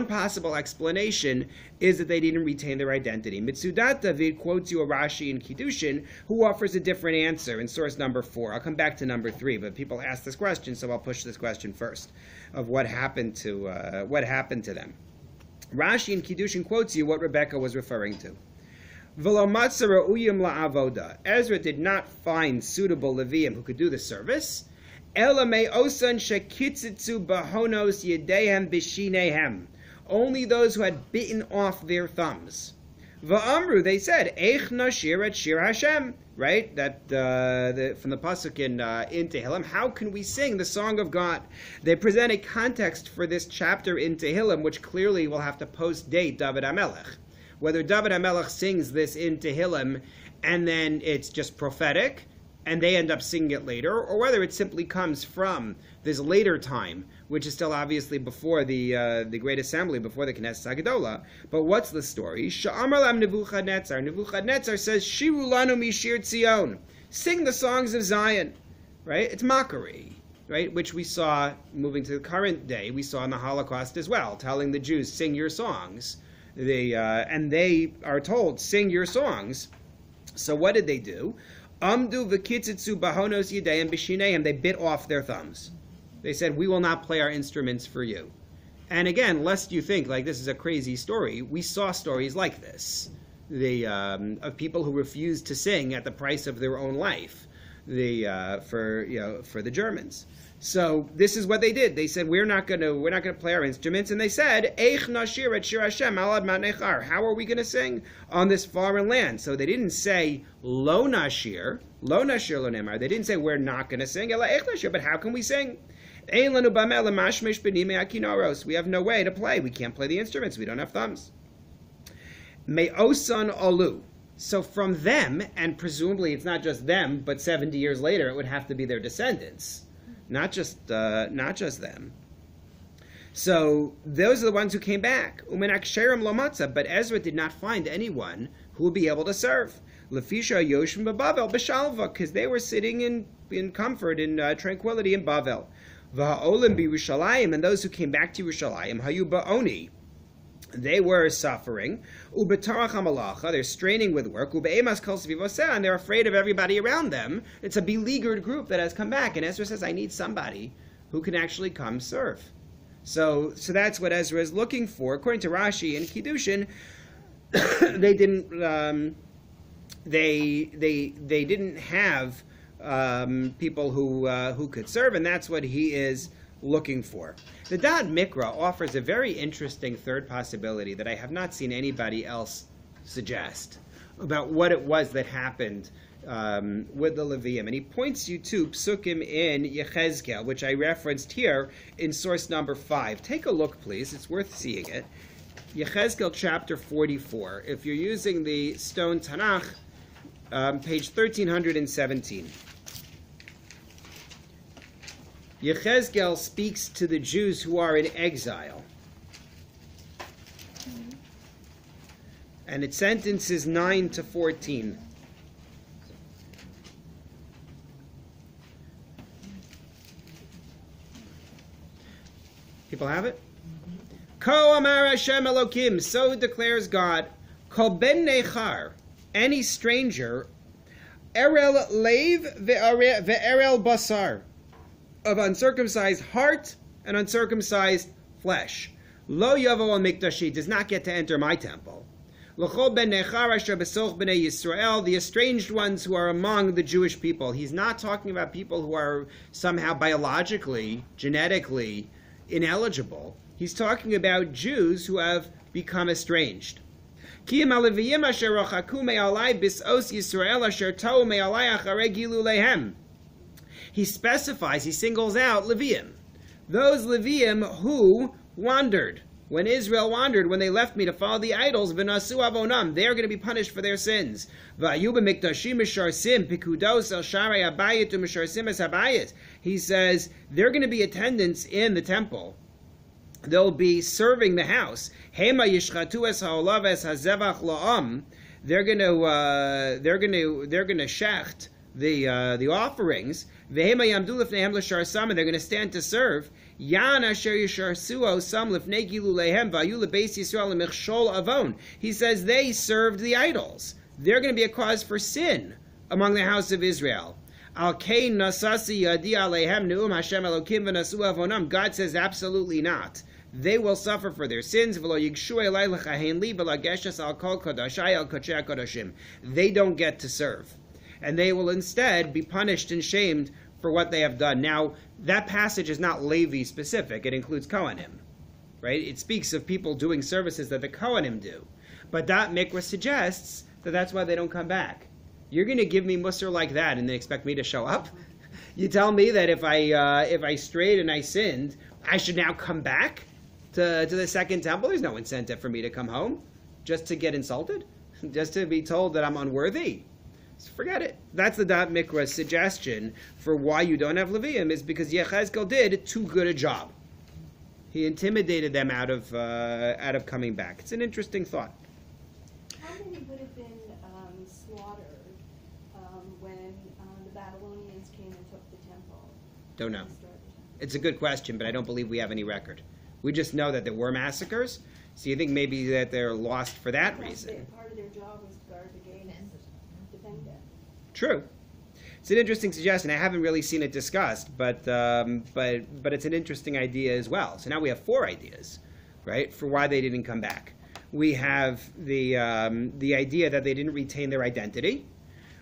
possible explanation is that they didn't retain their identity. Mitzudat David quotes you a Rashi in Kiddushin who offers a different answer in source number 4. I'll come back to number 3, but people ask this question, so I'll push this question first of what happened to them. Rashi in Kiddushin quotes you what Rebecca was referring to. V'lo matza ra'uyim la'avoda. Ezra did not find suitable Leviyim who could do the service. Ela me'osan shekitzitzu bahonos yedehem b'shinehem. Only those who had bitten off their thumbs. Va'amru, they said, Eich nashir et shir Hashem. Right? That from the pasuk in Tehillim, how can we sing the song of God? They present a context for this chapter in Tehillim, which clearly will have to post-date David HaMelech. Whether David HaMelech sings this in Tehillim, and then it's just prophetic, and they end up singing it later, or whether it simply comes from this later time, which is still obviously before the Great Assembly, before the Knesset HaGedolah. But what's the story? Sha'amar lam Nebuchadnezzar. Nebuchadnezzar says, Shiru lanu mishir Tzion. Sing the songs of Zion. Right? It's mockery. Right? Which we saw, moving to the current day, we saw in the Holocaust as well, telling the Jews, sing your songs. And they are told, sing your songs. So what did they do? Amdu v'kitzitzu bahonos yidayim b'shineim. They bit off their thumbs. They said, we will not play our instruments for you. And again, lest you think like this is a crazy story, we saw stories like this. Of people who refused to sing at the price of their own life. For the Germans. So this is what they did. They said, we're not going to play our instruments. And they said, Eich nashir et shir Hashem alad ma'nechar. How are we going to sing on this foreign land? So they didn't say lo nashir lo nemar. They didn't say we're not going to sing. Ela eich nashir, but how can we sing? We have no way to play. We can't play the instruments. We don't have thumbs. Me'osan alu. So from them, and presumably it's not just them, but 70 years later it would have to be their descendants. Not just them. So those are the ones who came back. Umenaksherim lo matzah, but Ezra did not find anyone who would be able to serve. Lefisha yoshim b'Bavel b'shalva, because they were sitting in comfort, in tranquility in Bavel. V'ha'olim b'Yerushalayim, and those who came back to Yerushalayim, hayu ba'oni, they were suffering. Ubetarach hamalacha, they're straining with work. Ube'emas kol svivoseh, and they're afraid of everybody around them. It's a beleaguered group that has come back, and Ezra says, I need somebody who can actually come serve. So that's what Ezra is looking for. According to Rashi and Kiddushin, they didn't have people who could serve, and that's what he is looking for. The Dad Mikra offers a very interesting third possibility that I have not seen anybody else suggest about what it was that happened with the Leviyim. And he points you to Psukim in Yechezkel, which I referenced here in source number 5. Take a look, please. It's worth seeing it. Yechezkel chapter 44. If you're using the Stone Tanakh, page 1317. Yechezkel speaks to the Jews who are in exile. And it sentences 9 to 14. People have it? Ko amar Hashem Elokim, so declares God, Kol ben nechar, any stranger, erel leiv ve'erel basar, of uncircumcised heart and uncircumcised flesh. Lo yavo al mikdashi, does not get to enter my temple. L'chol ben nechar asher besoch b'nei Yisrael, the estranged ones who are among the Jewish people. He's not talking about people who are somehow biologically, genetically ineligible. He's talking about Jews who have become estranged. Ki im Leviyim asher rochaku me'alai bisos Yisrael asher tau me'alai acharei gilu lehem. He specifies, he singles out Leviyim. Those Leviyim who wandered. When Israel wandered, when they left me to follow the idols, v'nasu avonam, they are going to be punished for their sins. V'ayu b'mikdashim misharsim, pikudos el sharei habayit u'misharsim es habayit. He says, they're going to be attendants in the temple. They'll be serving the house. Hema yishchatu es ha'olav es hazevach la'am. They're going to shecht the offerings. V'hema yamdu lifneihem l'sharsam, and they're going to stand to serve. Yan asher yisharsuo sam lifnei gilu lehem v'ayu lebeis Yisrael l'michshol avon. He says they served the idols. They're going to be a cause for sin among the house of Israel. Al kein nasasi yadi alehem neum Hashem Elokim v'nasu avonam. God says absolutely not. they will suffer for their sins. They don't get to serve. And they will instead be punished and shamed for what they have done. Now, that passage is not Levi specific. It includes Kohanim, right? It speaks of people doing services that the Kohanim do. But that mikvah suggests that that's why they don't come back. You're going to give me musar like that and then expect me to show up? You tell me that if I strayed and I sinned, I should now come back to the second temple? There's no incentive for me to come home just to get insulted, just to be told that I'm unworthy. So forget it. That's the dot mikra suggestion for why you don't have Leviyim, is because Yechezkel did too good a job. He intimidated them out of coming back. It's an interesting thought. How many would have been slaughtered when the Babylonians came and took the temple? Don't know. Destroyed the temple? It's a good question, but I don't believe we have any record. We just know that there were massacres, so you think maybe that they're lost for that reason. Part of their job was to guard the gate and defend it. True. It's an interesting suggestion. I haven't really seen it discussed, but it's an interesting idea as well. So now we have 4 ideas, right, for why they didn't come back. We have the idea that they didn't retain their identity.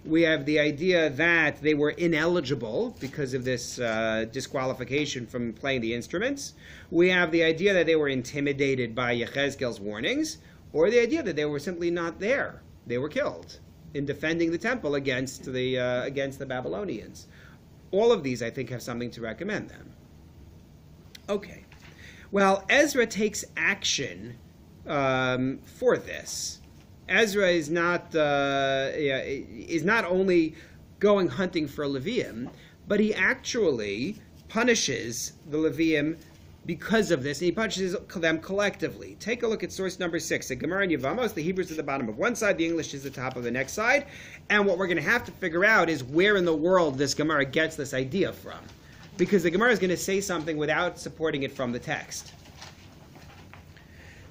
We have the idea that they were ineligible because of this disqualification from playing the instruments. We have the idea that they were intimidated by Yechezkel's warnings, or the idea that they were simply not there. They were killed in defending the temple against the Babylonians. All of these, I think, have something to recommend them. Okay. Well, Ezra takes action for this. Ezra is not only going hunting for Leviyim, but he actually punishes the Leviyim because of this, and he punishes them collectively. Take a look at source number 6. The Gemara in Yevamos, the Hebrews at the bottom of one side, the English is the top of the next side, and what we're going to have to figure out is where in the world this Gemara gets this idea from, because the Gemara is going to say something without supporting it from the text.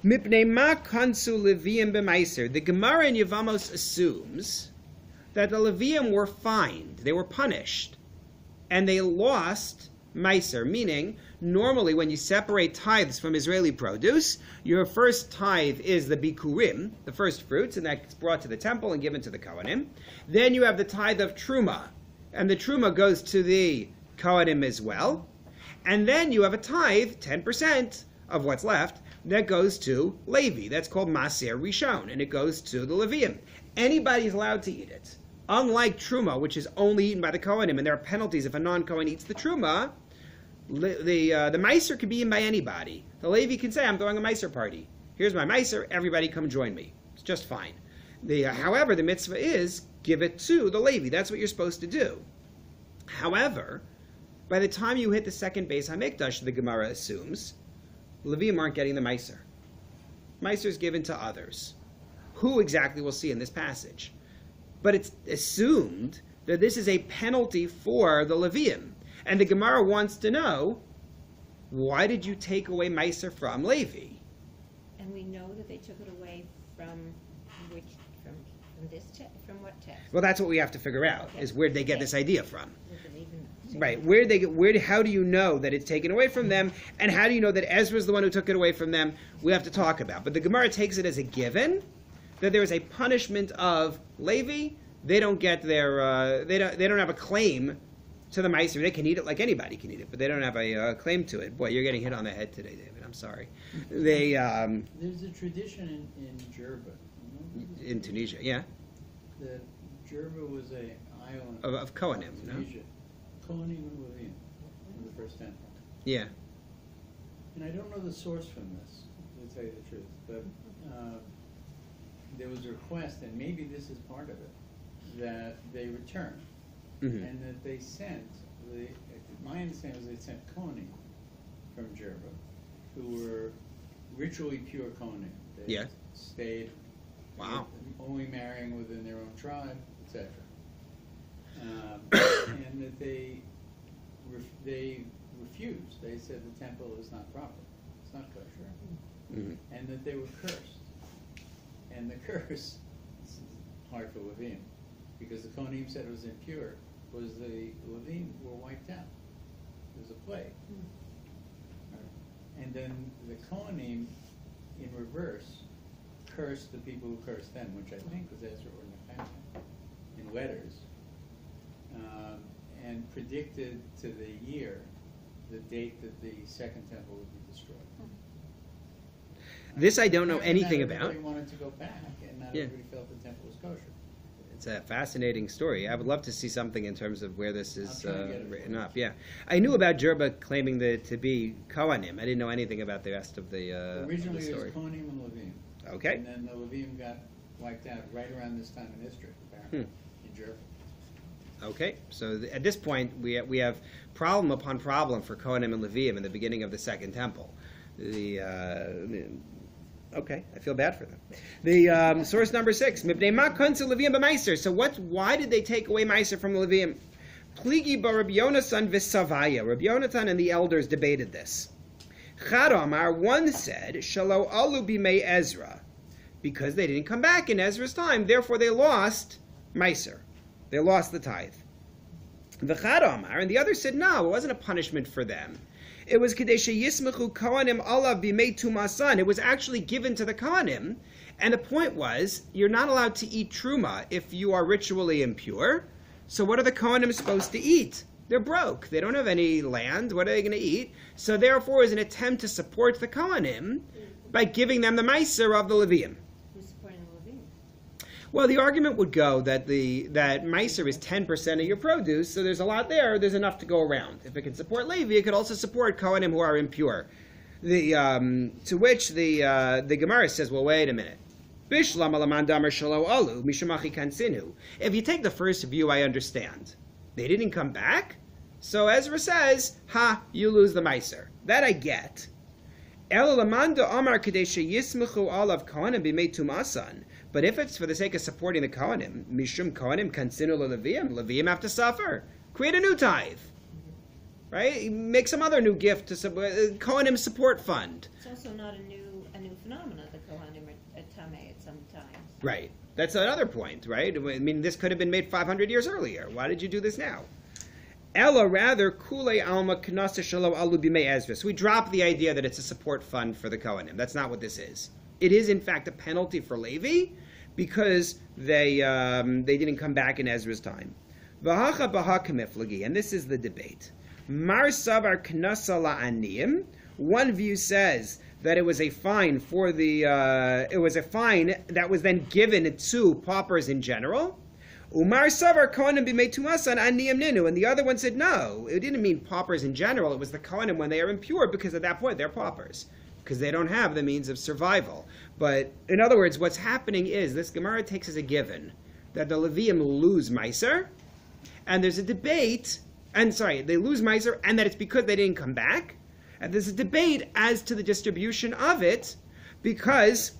Mipnei ma kansu Leviyim b'maaser. The Gemara in Yevamos assumes that the Leviyim were fined, they were punished, and they lost maaser, meaning normally when you separate tithes from Israeli produce, your first tithe is the bikurim, the first fruits, and that's brought to the temple and given to the Kohanim. Then you have the tithe of truma, and the truma goes to the Kohanim as well. And then you have a tithe, 10% of what's left, that goes to Levi. That's called maaser rishon, and it goes to the Leviyim. Anybody's allowed to eat it. Unlike truma, which is only eaten by the Kohanim, and there are penalties if a non-Kohen eats the truma, the maaser can be eaten by anybody. The Levi can say, I'm throwing a maaser party. Here's my maaser, everybody come join me. It's just fine. However, the mitzvah is, give it to the Levi. That's what you're supposed to do. However, by the time you hit the second Beis HaMikdash, the Gemara assumes, Leviyim aren't getting the maaser. Maaser is given to others. Who exactly we'll see in this passage. But it's assumed that this is a penalty for the Leviyim. And the Gemara wants to know, why did you take away maaser from Levi? And we know that they took it away from this text, from what text? Well, that's what we have to figure out, Okay. is where'd they get this idea from? Was it even- Right, how do you know that it's taken away from them, and how do you know that Ezra's the one who took it away from them? We have to talk about. But the Gemara takes it as a given that there is a punishment of Levi. They don't get their, they don't have a claim to the maaser. They can eat it like anybody can eat it, but they don't have a claim to it. Boy, you're getting hit on the head today, David. I'm sorry. There's a tradition in Jerba. In Tunisia, yeah, That Jerba was an island of Kohanim, no? Tunisia. Kohanim and Leviyim in the first temple. Yeah. And I don't know the source from this, to tell you the truth, but there was a request, and maybe this is part of it, that they return. Mm-hmm. And that they sent, my understanding was they sent Kohanim from Jerba, who were ritually pure Kohanim. They Yeah. stayed Wow. only marrying within their own tribe, etc. And that they refused. They said the temple is not proper. It's not kosher. Mm-hmm. And that they were cursed. And the curse, this is hard for Leviyim, because the Kohanim said it was impure, was the Leviyim were wiped out. It was a plague. And then the Kohanim, in reverse, cursed the people who cursed them, which I think was Ezra or Nechemiah, in letters, and predicted to the year the date that the second temple would be destroyed. This I don't know anything Not about. everybody wanted to go back, and not Yeah. everybody felt the temple was kosher. It's a fascinating story. I would love to see something in terms of where this is I'll try and get it written for you. up. Yeah, I knew about Jerba claiming to be Kohanim. I didn't know anything about the rest of the Originally it was story. Kohanim and Leviyim. Okay. And then the Leviyim got wiped out right around this time in history, apparently, in Jerba. Okay, so at this point we have problem upon problem for Kohanim and Leviyim in the beginning of the Second Temple. Okay, I feel bad for them. The source number 6, Mipnei ma kunsa Leviyim b'maiser. So why did they take away Maiser from the Leviyim? Pligi ba Rabbi Yonasan v'Savaya. Rabbi Yonatan and the elders debated this. Chad Amar, one said, Shalo alu b'mei Ezra, because they didn't come back in Ezra's time, therefore they lost Maiser. They lost the tithe. The Chad Amar, and the other said, no, it wasn't a punishment for them. It was Kadesha Yismachu Kohanim Alav Bimei Tumasan. It was actually given to the Kohanim, and the point was, you're not allowed to eat Truma if you are ritually impure. So what are the Kohanim supposed to eat? They're broke. They don't have any land. What are they going to eat? So therefore, it was an attempt to support the Kohanim by giving them the maaser of the Leviyim. Who's supporting the Leviyim? Well, the argument would go that that maaser is 10% of your produce, so there's a lot there. There's enough to go around. If it can support Levi, it could also support Kohanim who are impure. To which the Gemara says, well, wait a minute. If you take the first view, I understand. They didn't come back, so Ezra says, you lose the maaser. That I get. But if it's for the sake of supporting the Kohanim, Mishum Kohanim Kansinu Leviyim, Leviyim have to suffer. Create a new tithe. Right? Make some other new gift to Kohanim support fund. It's also not a new phenomenon. The Kohanim are tamei at some times. Right. That's another point, right? I mean, this could have been made 500 years earlier. Why did you do this now? Ella, rather, Kule Alma Knasa Shalo Alu Bimei Ezra. So we drop the idea that it's a support fund for the Kohanim. That's not what this is. It is, in fact, a penalty for Levi because they didn't come back in Ezra's time. V'hacha b'ha kamiflagi, and this is the debate. Mar savar knasa la'aniyim. One view says that it was a fine for it was a fine that was then given to paupers in general. Umar savar kohanim b'mei tumasan aniyim ninu, and the other one said no, it didn't mean paupers in general. It was the kohanim when they are impure, because at that point they're paupers, because they don't have the means of survival. But in other words, what's happening is this Gemara takes as a given that the Leviyim lose maaser, and there's a debate. They lose maaser, and that it's because they didn't come back. And there's a debate as to the distribution of it, because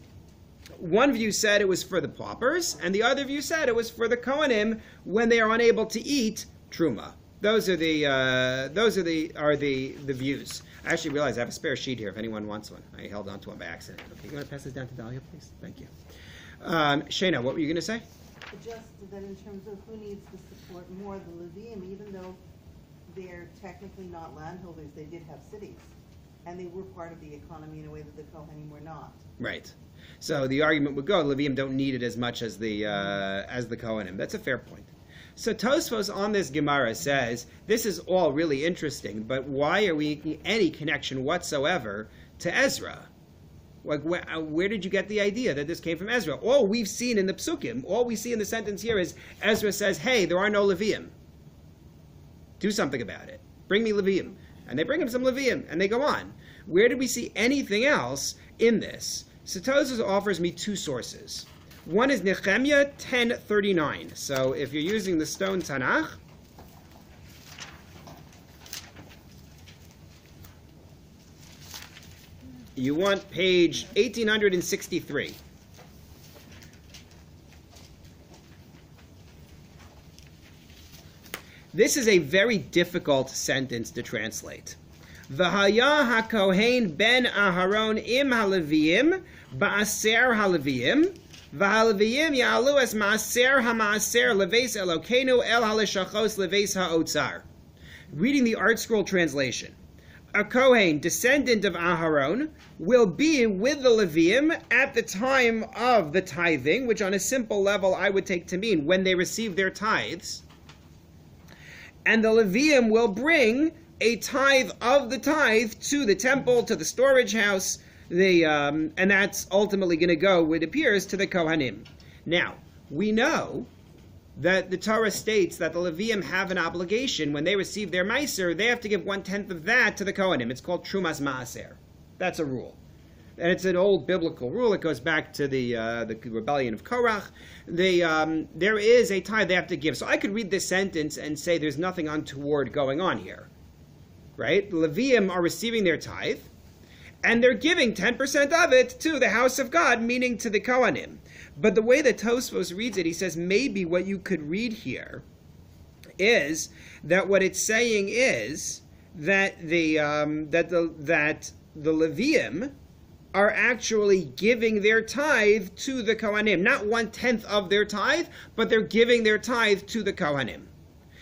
one view said it was for the paupers, and the other view said it was for the Kohanim when they are unable to eat truma. Those are the views. I actually realize I have a spare sheet here if anyone wants one. I held on to one by accident. Okay, you want to pass this down to Dahlia, please? Thank you. Shayna, what were you going to say? Just that in terms of who needs to support more, the Leviyim, even though they're technically not landholders, they did have cities. And they were part of the economy in a way that the Kohanim were not. Right. So the argument would go, Leviyim don't need it as much as the Kohanim. That's a fair point. So Tosfos on this Gemara says, this is all really interesting, but why are we making any connection whatsoever to Ezra? Like, where did you get the idea that this came from Ezra? All we've seen in the Psukim, all we see in the sentence here is Ezra says, hey, there are no Leviyim. Do something about it. Bring me Leviyim. And they bring him some Leviyim, and they go on. Where did we see anything else in this? So Tosfos offers me two sources. One is Nehemiah 10:39. So if you're using the Stone Tanakh, you want page 1863. This is a very difficult sentence to translate. V'haya hakohen ben Aharon im haLeviyim ba'aser haLeviyim v'haLeviyim ya'alu es maaser ha'maaser leveis Elokeinu el halishachos leveis ha'otzar. Reading the Art Scroll translation. a Kohen, descendant of Aharon, will be with the Leviyim at the time of the tithing, which on a simple level I would take to mean when they receive their tithes. And the Leviyim will bring a tithe of the tithe to the temple, to the storage house, and that's ultimately going to go, it appears, to the Kohanim. Now, we know that the Torah states that the Leviyim have an obligation when they receive their maaser, they have to give 1/10 of that to the Kohanim. It's called trumas maaser. That's a rule. And it's an old biblical rule. It goes back to the rebellion of Korach. There is a tithe they have to give. So I could read this sentence and say there's nothing untoward going on here. Right? The Leviyim are receiving their tithe, and they're giving 10% of it to the house of God, meaning to the Kohanim. But the way that Tosfos reads it, he says maybe what you could read here is that what it's saying is that the Leviyim are actually giving their tithe to the Kohanim. Not 1/10 of their tithe, but they're giving their tithe to the Kohanim.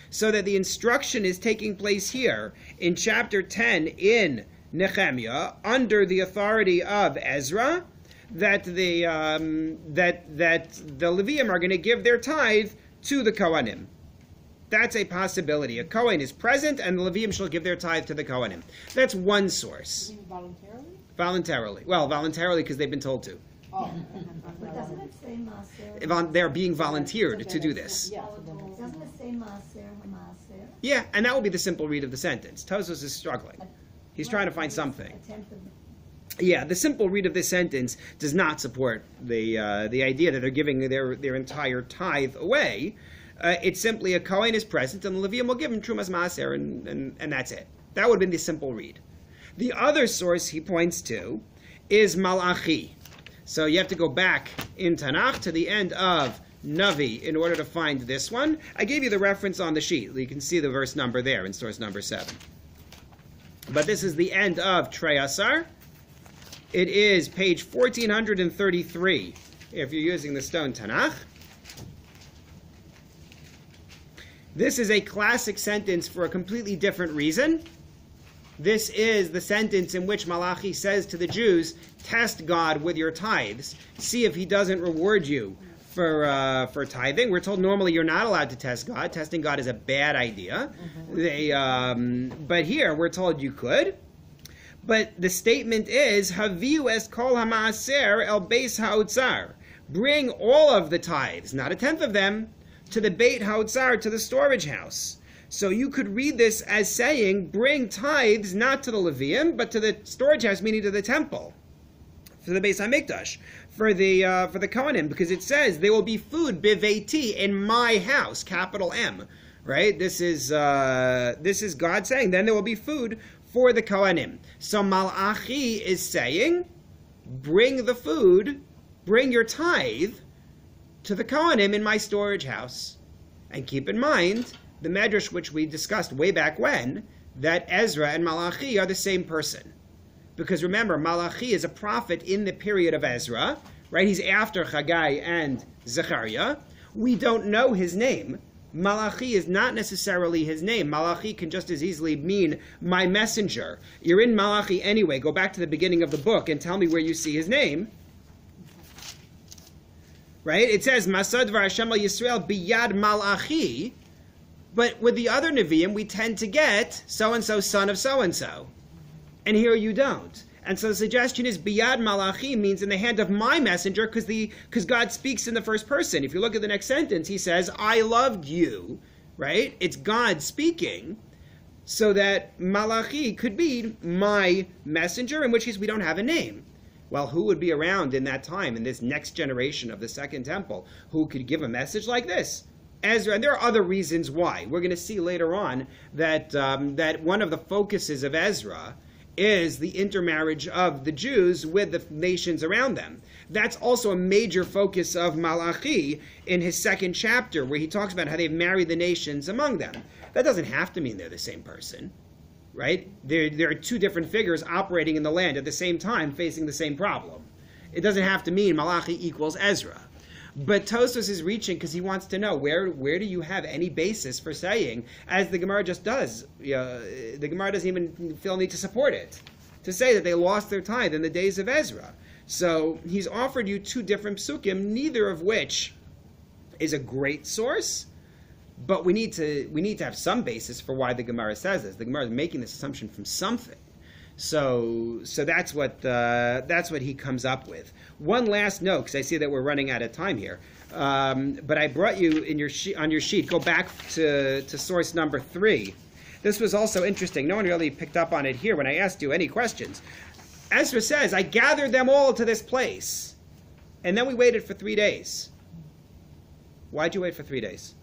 So that the instruction is taking place here in chapter 10 in Nehemiah under the authority of Ezra, that the Leviyim are going to give their tithe to the Kohanim. That's a possibility. A Kohen is present, and the Leviyim shall give their tithe to the Kohanim. That's one source. Voluntarily? Voluntarily. Well, voluntarily because they've been told to. Oh. But doesn't it say maaser? They're being volunteered to do this. Yeah. Doesn't it say maaser, maaser? Yeah, and that will be the simple read of the sentence. Tosfos is struggling. He's trying to find something. A tenth of Yeah, the simple read of this sentence does not support the idea that they're giving their entire tithe away. It's simply a Kohen is present and the Leviyim will give him Trumas Maaser and that's it. That would have been the simple read. The other source he points to is Malachi. So you have to go back in Tanakh to the end of Navi in order to find this one. I gave you the reference on the sheet. You can see the verse number there in source number 7. But this is the end of Treyasar. It is page 1433 if you're using the Stone Tanakh. This is a classic sentence for a completely different reason. This is the sentence in which Malachi says to the Jews, test God with your tithes. See if he doesn't reward you for tithing. We're told normally you're not allowed to test God. Testing God is a bad idea. But here we're told you could. But the statement is, Haviu es kol hamaaser el beis ha'otzar. Bring all of the tithes, not 1/10 of them, to the Beit Ha'otzar, to the storage house. So you could read this as saying, bring tithes not to the Leviyim, but to the storage house, meaning to the temple, for the Beis HaMikdash, for the Kohanim, because it says there will be food biveiti, in my house, capital M, right? This is God saying, then there will be food for the Kohanim. So Malachi is saying, bring the food, bring your tithe to the Kohanim in my storage house. And keep in mind, the Medrash which we discussed way back when, that Ezra and Malachi are the same person. Because remember, Malachi is a prophet in the period of Ezra, right? He's after Haggai and Zechariah. We don't know his name. Malachi is not necessarily his name. Malachi can just as easily mean my messenger. You're in Malachi anyway. Go back to the beginning of the book and tell me where you see his name. Right? It says, Masad var Hashem al Yisrael biyad Malachi. But with the other Nevi'im, we tend to get so-and-so, son of so-and-so. And here you don't. And so the suggestion is biyad Malachi means in the hand of my messenger, because God speaks in the first person. If you look at the next sentence, he says, I loved you, right? It's God speaking, so that Malachi could be my messenger, in which case we don't have a name. Well, who would be around in that time, in this next generation of the Second Temple, who could give a message like this? Ezra, and there are other reasons why. We're going to see later on that one of the focuses of Ezra is the intermarriage of the Jews with the nations around them. That's also a major focus of Malachi in his 2nd chapter, where he talks about how they've married the nations among them. That doesn't have to mean they're the same person, right? There are 2 different figures operating in the land at the same time, facing the same problem. It doesn't have to mean Malachi equals Ezra. But Tosfos is reaching because he wants to know where do you have any basis for saying, as the Gemara just does, the Gemara doesn't even feel need to support it, to say that they lost their tithe in the days of Ezra. So he's offered you two different psukim, neither of which is a great source, but we need to have some basis for why the Gemara says this. The Gemara is making this assumption from something. So that's what he comes up with. One last note, because I see that we're running out of time here. But I brought you on your sheet. Go back to source number 3. This was also interesting. No one really picked up on it here when I asked you any questions. Ezra says, I gathered them all to this place, and then we waited for 3 days. Why'd you wait for 3 days?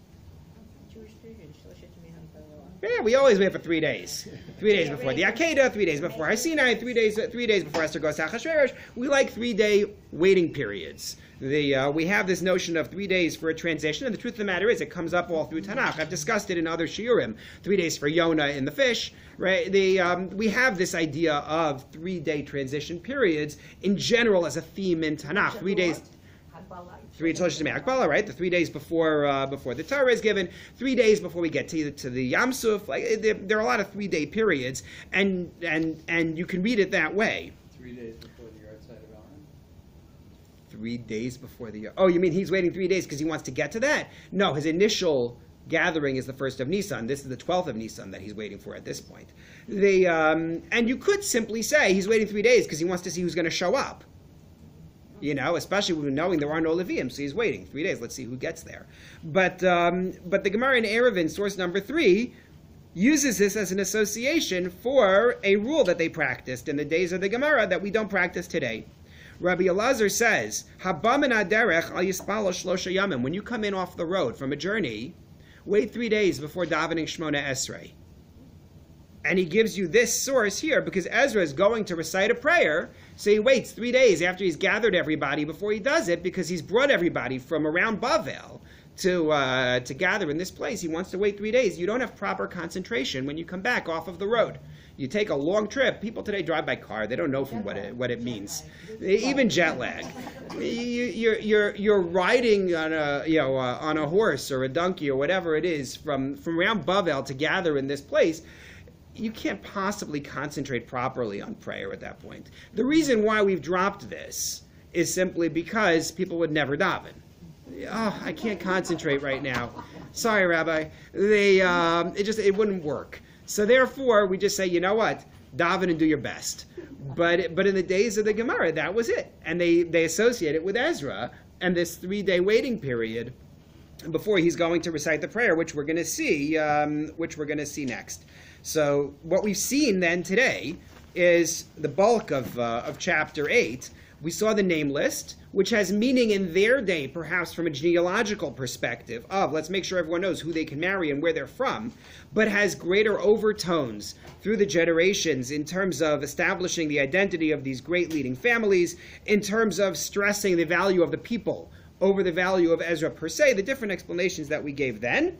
Yeah, we always wait for 3 days. 3 days before the Akedah, 3 days before Har Sinai, 3 days before Esther goes to Achashverosh. We like 3-day waiting periods. We have this notion of 3 days for a transition, and the truth of the matter is it comes up all through Tanakh. I've discussed it in other shiurim. 3 days for Yonah in the fish, right? We have this idea of 3-day transition periods in general as a theme in Tanakh. 3 days. 3 Akbala, right? The 3 days before the Torah is given, 3 days before we get to the Yam Suf. Like there are a lot of 3-day periods, and you can read it that way. 3 days before the yard side of Aaron. 3 days before the. Oh, you mean he's waiting 3 days because he wants to get to that? No, his initial gathering is the 1st of Nisan. This is the 12th of Nisan that he's waiting for at this point. And you could simply say he's waiting 3 days because he wants to see who's going to show up. You know, especially knowing there are no Leviyim, so he's waiting 3 days. Let's see who gets there. But the Gemara in Eruvin, source number 3, uses this as an association for a rule that they practiced in the days of the Gemara that we don't practice today. Rabbi Elazar says, "Haba min haderech al yispalo shlosha yamim." When you come in off the road from a journey, wait 3 days before davening Shmona Esrei. And he gives you this source here because Ezra is going to recite a prayer, so he waits 3 days after he's gathered everybody before he does it because he's brought everybody from around Bavel to gather in this place. He wants to wait 3 days. You don't have proper concentration when you come back off of the road. You take a long trip. People today drive by car. They don't know from what it means. Even jet lag. You're riding on a horse or a donkey or whatever it is from around Bavel to gather in this place. You can't possibly concentrate properly on prayer at that point. The reason why we've dropped this is simply because people would never daven. Oh, I can't concentrate right now. Sorry, Rabbi. It wouldn't work. So therefore, we just say, you know what? Daven and do your best. But in the days of the Gemara, that was it. And they associate it with Ezra and this 3-day waiting period before he's going to recite the prayer, which we're going to see next. So what we've seen then today is the bulk of chapter 8. We saw the name list, which has meaning in their day, perhaps from a genealogical perspective of let's make sure everyone knows who they can marry and where they're from, but has greater overtones through the generations in terms of establishing the identity of these great leading families, in terms of stressing the value of the people over the value of Ezra per se, the different explanations that we gave then.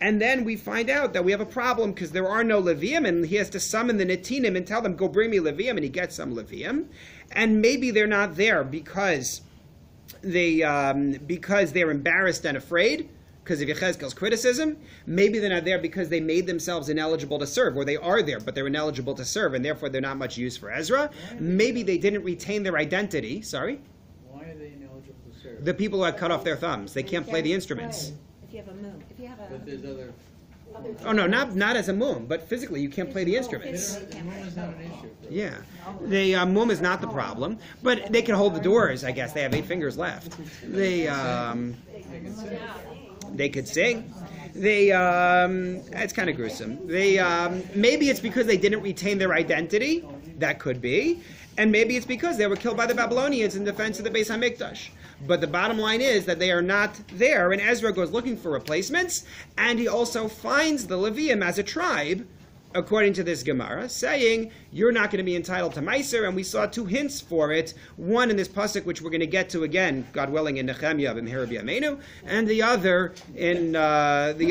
And then we find out that we have a problem because there are no Leviyim, and he has to summon the Netinim and tell them, go bring me Leviyim, and he gets some Leviyim. And maybe they're not there because they're embarrassed and afraid because of Yechezkel's criticism. Maybe they're not there because they made themselves ineligible to serve, or they are there, but they're ineligible to serve, and therefore they're not much use for Ezra. Maybe they didn't retain their identity. Sorry? Why are they ineligible to serve? The people who had cut off their thumbs. They can't play the instruments. If you have a moon. But there's other... Oh no, not as a mum, but physically you can't play the instruments. Mum is not an issue. Yeah, the mum is not the problem, but they can hold the doors. I guess they have 8 fingers left. They could sing. It's kind of gruesome. Maybe it's because they didn't retain their identity. That could be. And maybe it's because they were killed by the Babylonians in defense of the Beis HaMikdash. But the bottom line is that they are not there, and Ezra goes looking for replacements, and he also finds the Leviyim as a tribe according to this Gemara, saying you're not going to be entitled to maaser, and we saw two hints for it. One in this pasuk, which we're going to get to again, God willing, in Nechemiah b'mehera b'yameinu, and the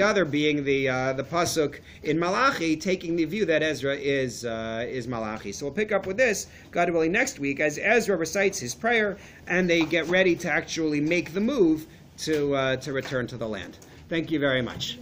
other being the pasuk in Malachi, taking the view that Ezra is Malachi. So we'll pick up with this, God willing, next week as Ezra recites his prayer and they get ready to actually make the move to return to the land. Thank you very much.